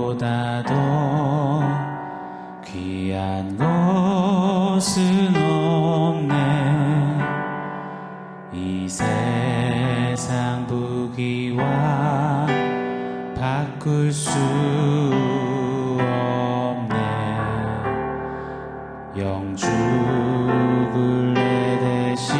예수보다도 귀한 것은 없네. 이 세상 부귀와 바꿀 수 없네. 영주굴레 대신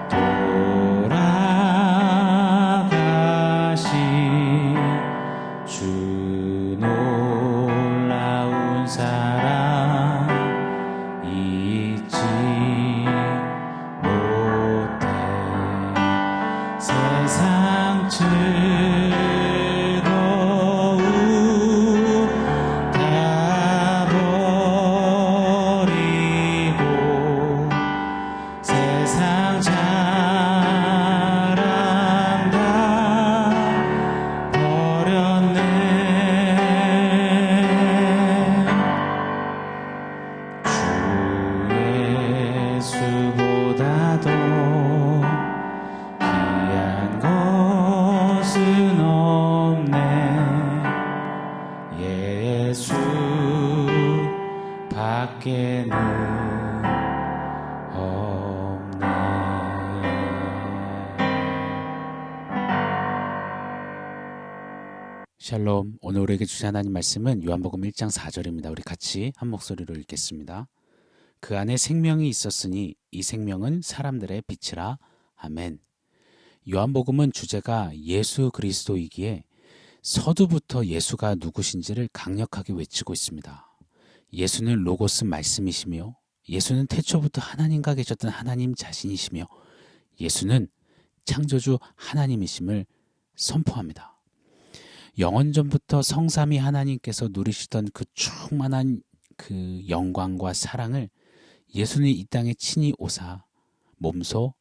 돌아가신 주 놀라운 사랑 잊지 못해. 세상 즐거움 다 버리고 세상 자랑 다 버렸네. 주 예수보다도 귀한 것은 없네. 예수 밖에는 없네. 샬롬. 오늘 우리에게 주신 하나님 말씀은 요한복음 1장 4절입니다. 우리 같이 한 목소리로 읽겠습니다. 그 안에 생명이 있었으니 이 생명은 사람들의 빛이라. 아멘. 요한복음은 주제가 예수 그리스도이기에 서두부터 예수가 누구신지를 강력하게 외치고 있습니다. 예수는 로고스 말씀이시며 예수는 태초부터 하나님과 계셨던 하나님 자신이시며 예수는 창조주 하나님이심을 선포합니다. 영원전부터 성삼위 하나님께서 누리시던 그 충만한 그 영광과 사랑을 예수는 이 땅에 친히 오사 몸소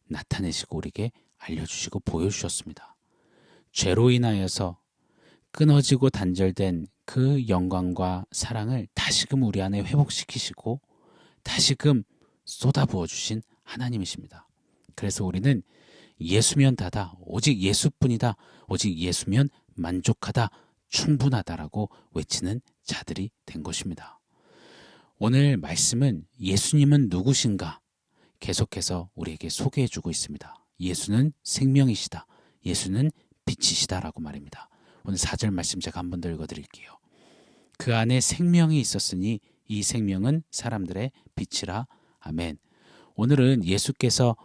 나타내시고 우리에게 알려주시고 보여주셨습니다. 죄로 인하여서 끊어지고 단절된 그 영광과 사랑을 다시금 우리 안에 회복시키시고 다시금 쏟아부어 주신 하나님이십니다. 그래서 우리는 예수면 다다, 오직 예수뿐이다, 오직 예수면 만족하다, 충분하다라고 외치는 자들이 된 것입니다. 오늘 말씀은 예수님은 누구신가 계속해서 우리에게 소개해주고 있습니다. 예수는 생명이시다, 예수는 빛이시다라고 말입니다. 오늘 4절 말씀 제가 한 번 더 읽어드릴게요. 그 안에 생명이 있었으니 이 생명은 사람들의 빛이라. 아멘. 오늘은 예수께서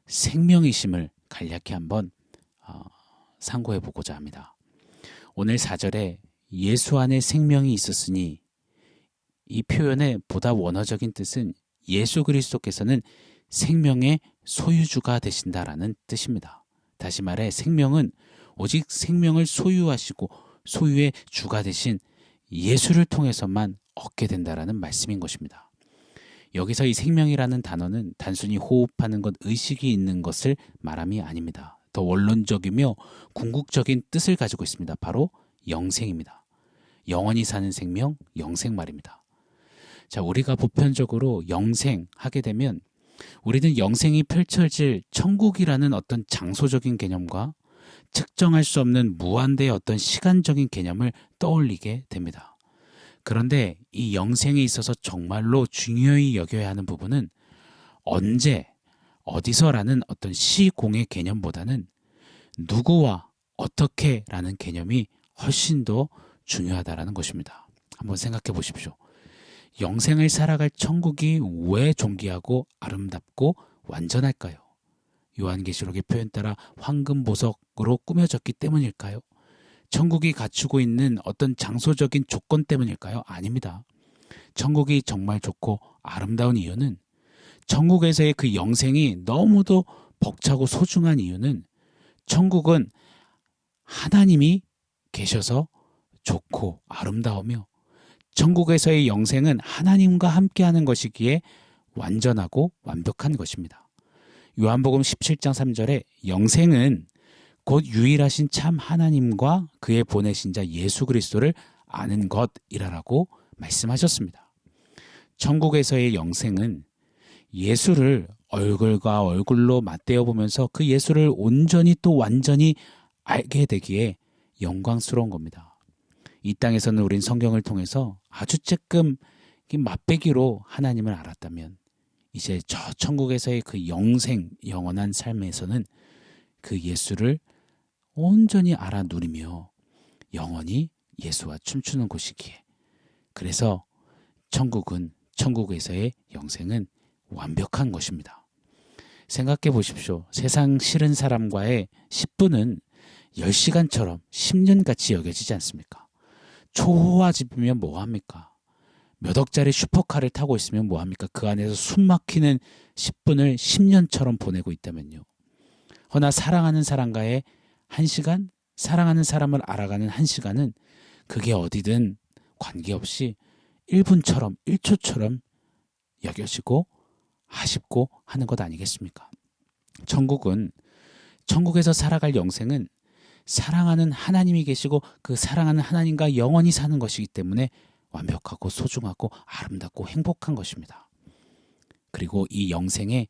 생명이심을 간략히 한번 상고해 보고자 합니다. 오늘 4절에 예수 안에 생명이 있었으니 이 표현의 보다 원어적인 뜻은 예수 그리스도께서는 생명의 소유주가 되신다라는 뜻입니다. 다시 말해 생명은 오직 생명을 소유하시고 소유의 주가 되신 예수를 통해서만 얻게 된다라는 말씀인 것입니다. 여기서 이 생명이라는 단어는 단순히 호흡하는 것, 의식이 있는 것을 말함이 아닙니다. 더 원론적이며 궁극적인 뜻을 가지고 있습니다. 바로 영생입니다. 영원히 사는 생명, 영생 말입니다. 자, 우리가 보편적으로 영생하게 되면 우리는 영생이 펼쳐질 천국이라는 어떤 장소적인 개념과 측정할 수 없는 무한대의 어떤 시간적인 개념을 떠올리게 됩니다. 그런데 이 영생에 있어서 정말로 중요히 여겨야 하는 부분은 언제, 어디서라는 어떤 시공의 개념보다는 누구와 어떻게라는 개념이 훨씬 더 중요하다라는 것입니다. 한번 생각해 보십시오. 영생을 살아갈 천국이 왜 존귀하고 아름답고 완전할까요? 요한계시록의 표현 따라 황금보석으로 꾸며졌기 때문일까요? 천국이 갖추고 있는 어떤 장소적인 조건 때문일까요? 아닙니다. 천국이 정말 좋고 아름다운 이유는 천국에서의 그 영생이 너무도 벅차고 소중한 이유는 천국은 하나님이 계셔서 좋고 아름다우며 천국에서의 영생은 하나님과 함께하는 것이기에 완전하고 완벽한 것입니다. 요한복음 17장 3절에 영생은 곧 유일하신 참 하나님과 그의 보내신 자 예수 그리스도를 아는 것이라고 말씀하셨습니다. 천국에서의 영생은 예수를 얼굴과 얼굴로 맞대어 보면서 그 예수를 온전히 또 완전히 알게 되기에 영광스러운 겁니다. 이 땅에서는 우린 성경을 통해서 아주 쬐끔 맛배기로 하나님을 알았다면 이제 저 천국에서의 그 영생, 영원한 삶에서는 그 예수를 온전히 알아 누리며 영원히 예수와 춤추는 곳이기에, 그래서 천국에서의 영생은 완벽한 것입니다. 생각해 보십시오. 세상 싫은 사람과의 10분은 10시간처럼 10년같이 여겨지지 않습니까? 초호화 집이면 뭐합니까? 몇 억짜리 슈퍼카를 타고 있으면 뭐합니까? 그 안에서 숨 막히는 10분을 10년처럼 보내고 있다면요. 허나 사랑하는 사람과의 1시간, 사랑하는 사람을 알아가는 1시간은 그게 어디든 관계없이 1분처럼 1초처럼 여겨지고 아쉽고 하는 것 아니겠습니까? 천국에서 살아갈 영생은 사랑하는 하나님이 계시고 그 사랑하는 하나님과 영원히 사는 것이기 때문에 완벽하고 소중하고 아름답고 행복한 것입니다. 그리고 이 영생의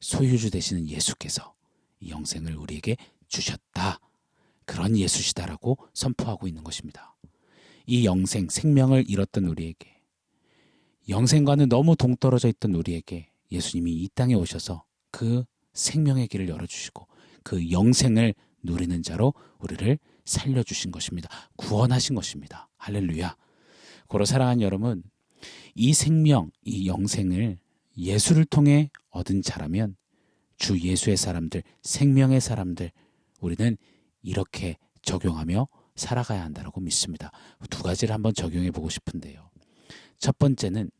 소유주 되시는 예수께서 이 영생을 우리에게 주셨다. 그런 예수시다라고 선포하고 있는 것입니다. 이 영생, 생명을 잃었던 우리에게, 영생과는 너무 동떨어져 있던 우리에게 예수님이 이 땅에 오셔서 그 생명의 길을 열어주시고 그 영생을 누리는 자로 우리를 살려주신 것입니다. 구원하신 것입니다. 할렐루야. 고로 사랑하는 여러분, 이 생명, 이 영생을 예수를 통해 얻은 자라면 주 예수의 사람들, 생명의 사람들, 우리는 이렇게 적용하며 살아가야 한다고 믿습니다. 두 가지를 한번 적용해 보고 싶은데요. 첫 번째는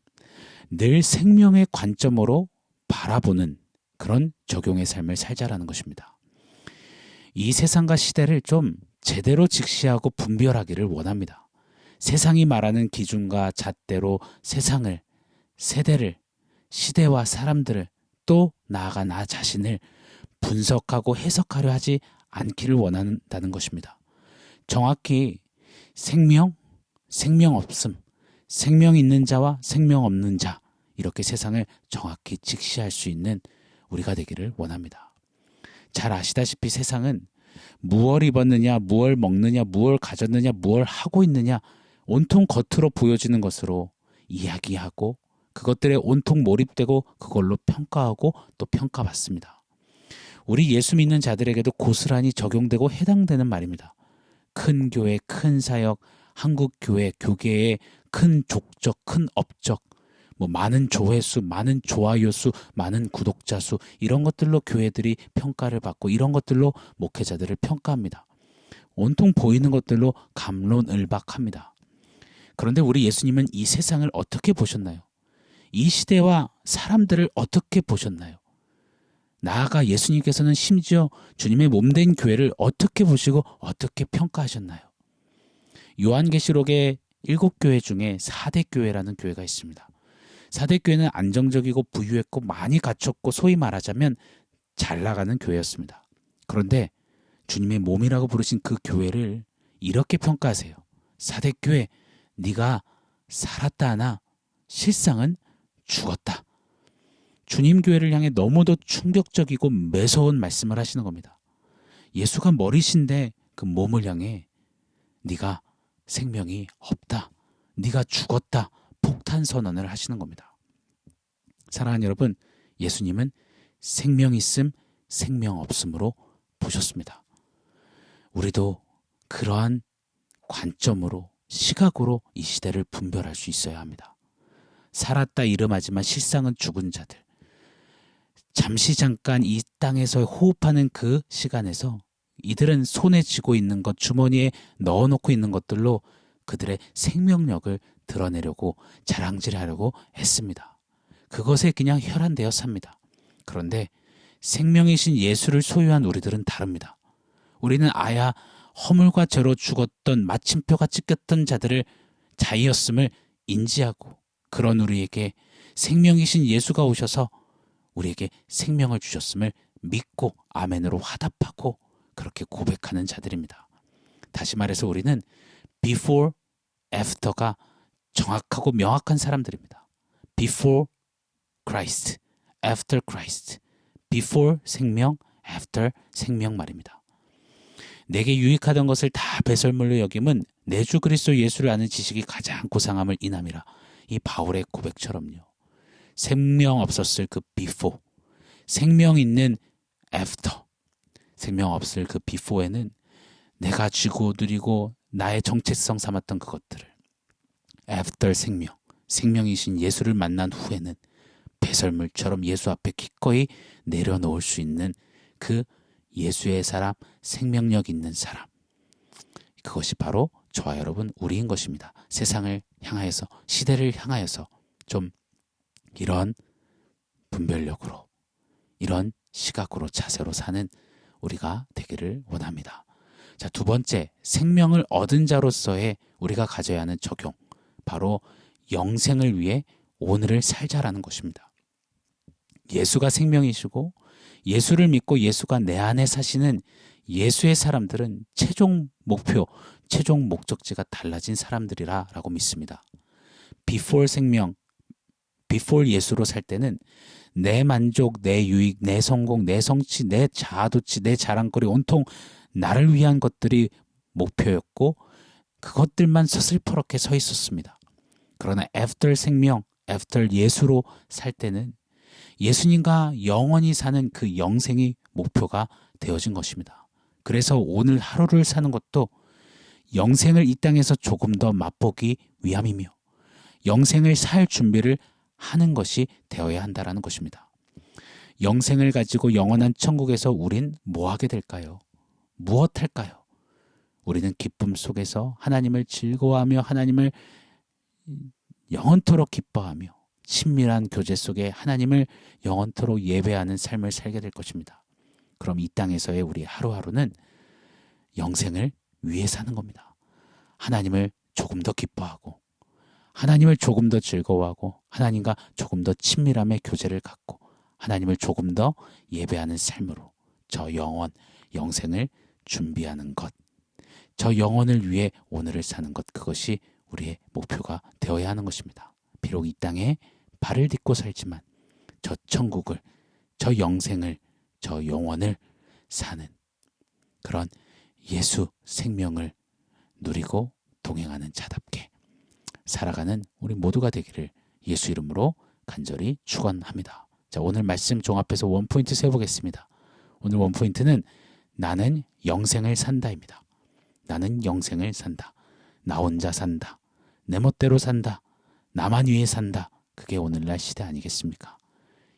늘 생명의 관점으로 바라보는 그런 적용의 삶을 살자라는 것입니다. 이 세상과 시대를 좀 제대로 직시하고 분별하기를 원합니다. 세상이 말하는 기준과 잣대로 세상을, 세대를, 시대와 사람들을, 또 나아가 나 자신을 분석하고 해석하려 하지 않기를 원한다는 것입니다. 정확히 생명, 생명 없음, 생명 있는 자와 생명 없는 자, 이렇게 세상을 정확히 직시할 수 있는 우리가 되기를 원합니다. 잘 아시다시피 세상은 무얼 입었느냐, 무얼 먹느냐, 무얼 가졌느냐, 무얼 하고 있느냐, 온통 겉으로 보여지는 것으로 이야기하고 그것들에 온통 몰입되고 그걸로 평가하고 또 평가받습니다. 우리 예수 믿는 자들에게도 고스란히 적용되고 해당되는 말입니다. 큰 교회, 큰 사역, 한국 교회, 교계의 큰 족적, 큰 업적, 많은 조회수, 많은 좋아요 수, 많은 구독자 수, 이런 것들로 교회들이 평가를 받고 이런 것들로 목회자들을 평가합니다. 온통 보이는 것들로 갑론을박합니다. 그런데 우리 예수님은 이 세상을 어떻게 보셨나요? 이 시대와 사람들을 어떻게 보셨나요? 나아가 예수님께서는 심지어 주님의 몸된 교회를 어떻게 보시고 어떻게 평가하셨나요? 요한계시록의 7교회 중에 4대 교회라는 교회가 있습니다. 4대 교회는 안정적이고 부유했고 많이 갖췄고 소위 말하자면 잘 나가는 교회였습니다. 그런데 주님의 몸이라고 부르신 그 교회를 이렇게 평가하세요. 4대 교회, 네가 살았다 하나 실상은 죽었다. 주님 교회를 향해 너무도 충격적이고 매서운 말씀을 하시는 겁니다. 예수가 머리신데 그 몸을 향해 네가 생명이 없다, 네가 죽었다, 폭탄 선언을 하시는 겁니다. 사랑하는 여러분, 예수님은 생명 있음, 생명 없음으로 보셨습니다. 우리도 그러한 관점으로, 시각으로 이 시대를 분별할 수 있어야 합니다. 살았다 이름하지만 실상은 죽은 자들, 잠시 잠깐 이 땅에서 호흡하는 그 시간에서 이들은 손에 쥐고 있는 것, 주머니에 넣어놓고 있는 것들로 그들의 생명력을 드러내려고 자랑질하려고 했습니다. 그것에 그냥 혈안되어 삽니다. 그런데 생명이신 예수를 소유한 우리들은 다릅니다. 우리는 아야 허물과 죄로 죽었던 마침표가 찍혔던 자들을 자이었음을 인지하고 그런 우리에게 생명이신 예수가 오셔서 우리에게 생명을 주셨음을 믿고 아멘으로 화답하고 그렇게 고백하는 자들입니다. 다시 말해서 우리는 before, after가 정확하고 명확한 사람들입니다. before Christ, after Christ. before 생명, after 생명 말입니다. 내게 유익하던 것을 다 배설물로 여김은 내 주 그리스도 예수를 아는 지식이 가장 고상함을 인함이라. 이 바울의 고백처럼요. 생명 없었을 그 before, 생명 있는 after, 생명 없을 그 before에는 내가 쥐고 누리고 나의 정체성 삼았던 그것들을 after 생명, 생명이신 예수를 만난 후에는 배설물처럼 예수 앞에 기꺼이 내려놓을 수 있는 그 예수의 사람, 생명력 있는 사람, 그것이 바로 저와 여러분 우리인 것입니다. 세상을 향하여서, 시대를 향하여서 좀 이런 분별력으로, 이런 시각으로, 자세로 사는 우리가 되기를 원합니다. 자, 두 번째, 생명을 얻은 자로서의 우리가 가져야 하는 적용, 바로 영생을 위해 오늘을 살자라는 것입니다. 예수가 생명이시고 예수를 믿고 예수가 내 안에 사시는 예수의 사람들은 최종 목표, 최종 목적지가 달라진 사람들이라고 믿습니다. before 생명, before 예수로 살 때는 내 만족, 내 유익, 내 성공, 내 성취, 내 자아도취, 내 자랑거리, 온통 나를 위한 것들이 목표였고 그것들만 서슬퍼렇게 서 있었습니다. 그러나 after 생명, after 예수로 살 때는 예수님과 영원히 사는 그 영생이 목표가 되어진 것입니다. 그래서 오늘 하루를 사는 것도 영생을 이 땅에서 조금 더 맛보기 위함이며 영생을 살 준비를 하는 것이 되어야 한다는 것입니다. 영생을 가지고 영원한 천국에서 우린 뭐 하게 될까요? 무엇 할까요? 우리는 기쁨 속에서 하나님을 즐거워하며 하나님을 영원토록 기뻐하며 친밀한 교제 속에 하나님을 영원토록 예배하는 삶을 살게 될 것입니다. 그럼 이 땅에서의 우리 하루하루는 영생을 위해 사는 겁니다. 하나님을 조금 더 기뻐하고 하나님을 조금 더 즐거워하고 하나님과 조금 더 친밀함의 교제를 갖고 하나님을 조금 더 예배하는 삶으로 저 영원, 영생을 준비하는 것, 저 영혼을 위해 오늘을 사는 것, 그것이 우리의 목표가 되어야 하는 것입니다. 비록 이 땅에 발을 딛고 살지만 저 천국을, 저 영생을, 저 영원을 사는 그런 예수 생명을 누리고 동행하는 자답게 살아가는 우리 모두가 되기를 예수 이름으로 간절히 축원합니다. 자, 오늘 말씀 종합해서 원포인트 세워보겠습니다. 오늘 원포인트는 나는 영생을 산다입니다. 나는 영생을 산다. 나 혼자 산다. 내 멋대로 산다. 나만 위해 산다. 그게 오늘날 시대 아니겠습니까?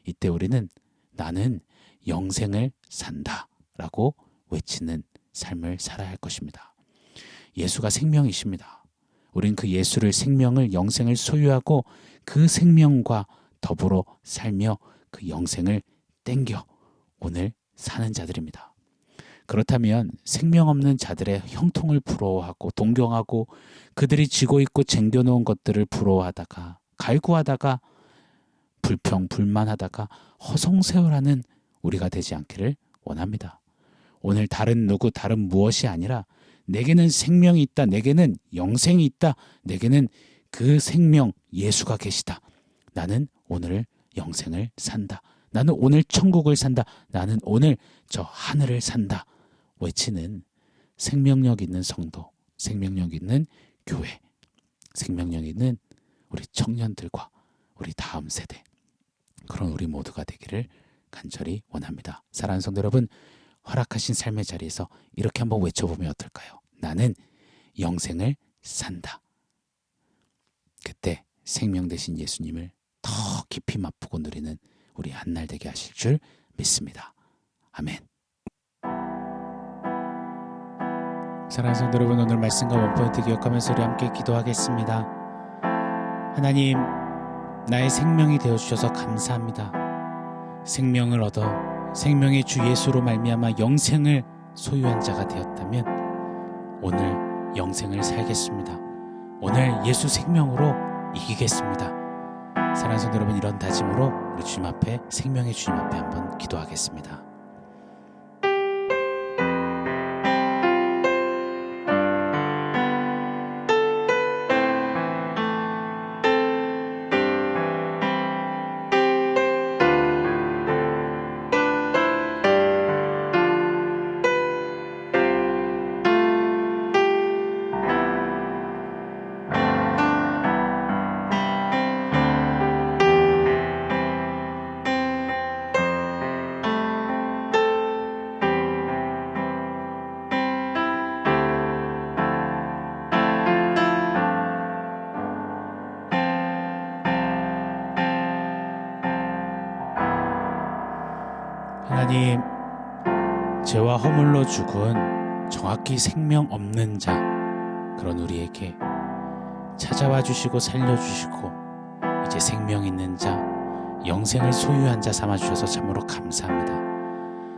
이때 우리는 나는 영생을 산다 라고 외치는 삶을 살아야 할 것입니다. 예수가 생명이십니다. 우린 그 예수를, 생명을, 영생을 소유하고 그 생명과 더불어 살며 그 영생을 땡겨 오늘 사는 자들입니다. 그렇다면 생명 없는 자들의 형통을 부러워하고 동경하고 그들이 쥐고 있고 쟁겨놓은 것들을 부러워하다가 갈구하다가 불평, 불만하다가 허송세월하는 우리가 되지 않기를 원합니다. 오늘 다른 누구, 다른 무엇이 아니라 내게는 생명이 있다. 내게는 영생이 있다. 내게는 그 생명 예수가 계시다. 나는 오늘 영생을 산다. 나는 오늘 천국을 산다. 나는 오늘 저 하늘을 산다. 외치는 생명력 있는 성도, 생명력 있는 교회, 생명력 있는 우리 청년들과 우리 다음 세대, 그런 우리 모두가 되기를 간절히 원합니다. 사랑하는 성도 여러분, 허락하신 삶의 자리에서 이렇게 한번 외쳐보면 어떨까요? 나는 영생을 산다. 그때 생명 되신 예수님을 더 깊이 맛보고 누리는 우리 한날 되게 하실 줄 믿습니다. 아멘. 사랑하는 성도 여러분, 오늘 말씀과 원포인트 기억하면서 우리 함께 기도하겠습니다. 하나님, 나의 생명이 되어주셔서 감사합니다. 생명을 얻어 생명의 주 예수로 말미암아 영생을 소유한 자가 되었다면 오늘 영생을 살겠습니다. 오늘 예수 생명으로 이기겠습니다. 사랑하는 성도 여러분, 이런 다짐으로 우리 주님 앞에, 생명의 주님 앞에 한번 기도하겠습니다. 하나님, 죄와 허물로 죽은 정확히 생명 없는 자, 그런 우리에게 찾아와 주시고 살려주시고 이제 생명 있는 자, 영생을 소유한 자 삼아주셔서 참으로 감사합니다.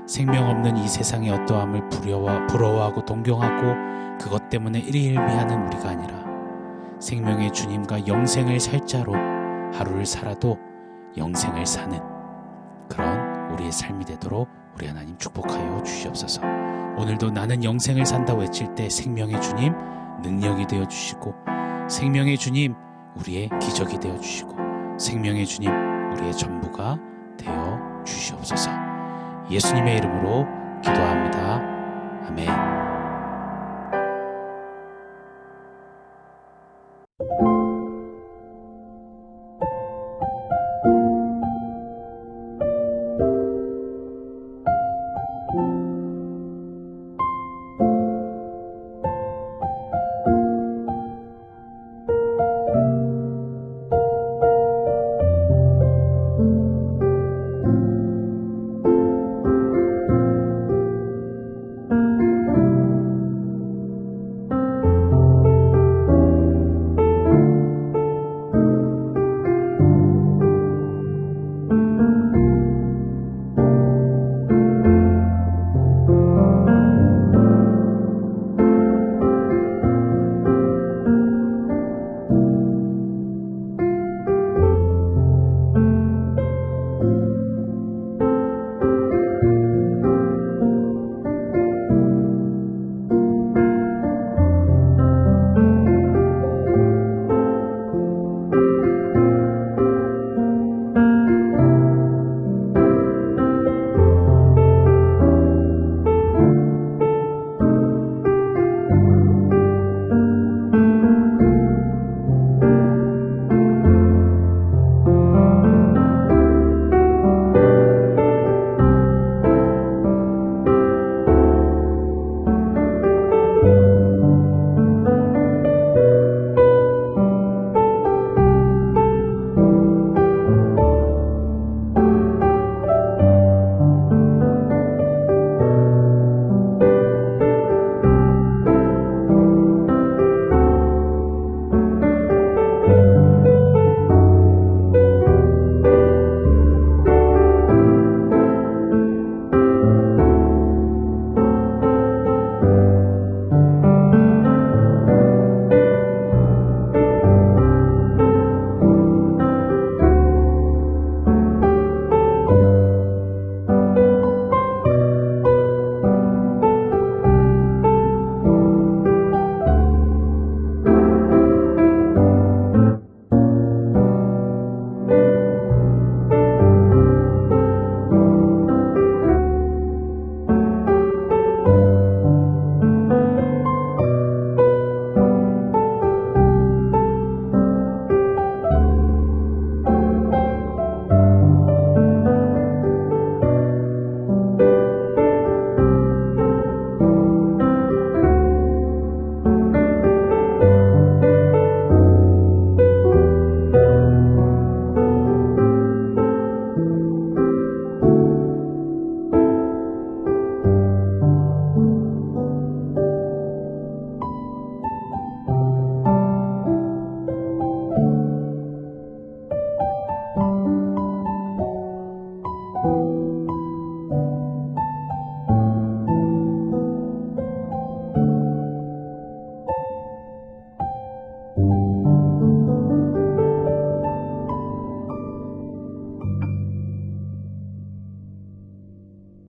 생명 없는 이 세상의 어떠함을 부러워하고 동경하고 그것 때문에 일희일비하는 우리가 아니라 생명의 주님과 영생을 살 자로 하루를 살아도 영생을 사는 그런 우리의 삶이 되도록 우리 하나님 축복하여 주시옵소서. 오늘도 나는 영생을 산다고 외칠 때 생명의 주님 능력이 되어 주시고, 생명의 주님 우리의 기적이 되어 주시고, 생명의 주님 우리의 전부가 되어 주시옵소서. 예수님의 이름으로 기도합니다. 아멘.